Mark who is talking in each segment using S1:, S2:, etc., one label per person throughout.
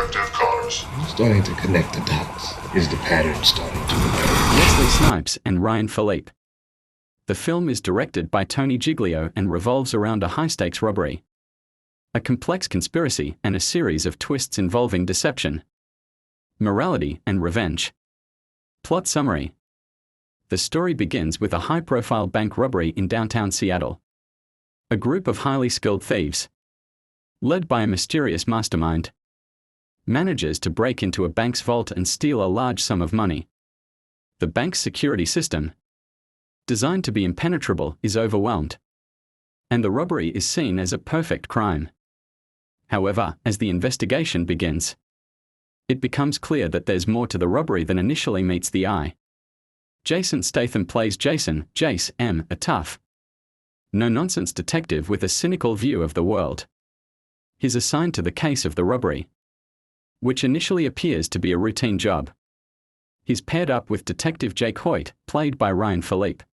S1: suspected cars.
S2: I'm starting to connect the dots. Is the pattern starting to emerge?
S3: Wesley Snipes and Ryan Philippe. The film is directed by Tony Giglio and revolves around a high-stakes robbery, a complex conspiracy, and a series of twists involving deception, morality, and revenge. Plot summary. The story begins with a high-profile bank robbery in downtown Seattle. A group of highly skilled thieves, led by a mysterious mastermind, manages to break into a bank's vault and steal a large sum of money. The bank's security system, designed to be impenetrable, is overwhelmed, and the robbery is seen as a perfect crime. However, as the investigation begins, it becomes clear that there's more to the robbery than initially meets the eye. Jason Statham plays Jace M., a tough, no-nonsense detective with a cynical view of the world. He's assigned to the case of the robbery, which initially appears to be a routine job. He's paired up with Detective Jake Hoyt, played by Ryan Philippe,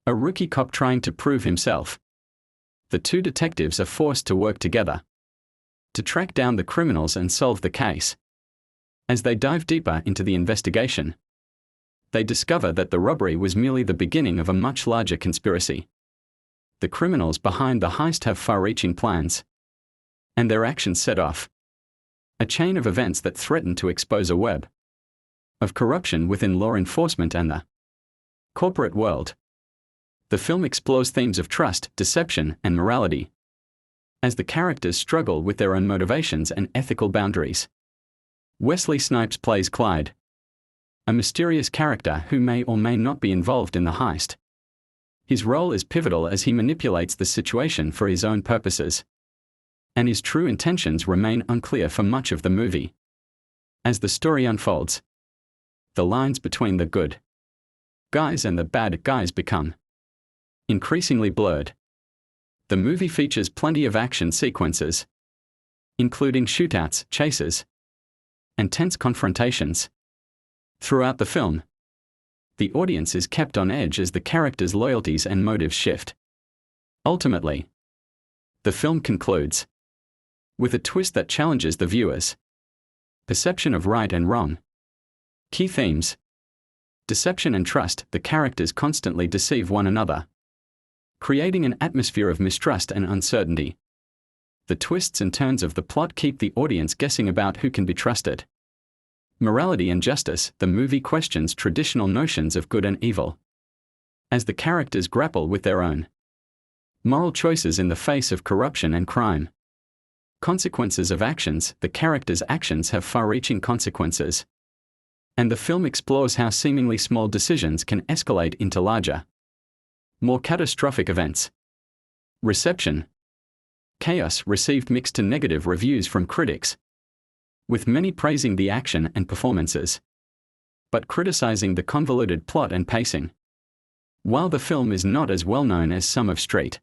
S3: a rookie cop trying to prove himself. The two detectives are forced to work together to track down the criminals and solve the case. As they dive deeper into the investigation, they discover that the robbery was merely the beginning of a much larger conspiracy. The criminals behind the heist have far-reaching plans, and their actions set off a chain of events that threaten to expose a web of corruption within law enforcement and the corporate world. The film explores themes of trust, deception, and morality, as the characters struggle with their own motivations and ethical boundaries. Wesley Snipes plays Clyde, a mysterious character who may or may not be involved in the heist. His role is pivotal as he manipulates the situation for his own purposes, and his true intentions remain unclear for much of the movie. As the story unfolds, the lines between the good guys and the bad guys become increasingly blurred. The movie features plenty of action sequences, including shootouts, chases, and tense confrontations. Throughout the film, the audience is kept on edge as the characters' loyalties and motives shift. Ultimately, the film concludes with a twist that challenges the viewer's perception of right and wrong. Key themes: deception and trust. The characters constantly deceive one another, creating an atmosphere of mistrust and uncertainty. The twists and turns of the plot keep the audience guessing about who can be trusted. Morality and justice. The movie questions traditional notions of good and evil, as the characters grapple with their own moral choices in the face of corruption and crime. Consequences of actions. The characters' actions have far-reaching consequences, and the film explores how seemingly small decisions can escalate into larger, more catastrophic events. Reception. Chaos received mixed to negative reviews from critics, with many praising the action and performances, but criticizing the convoluted plot and pacing. While the film is not as well known as some of Street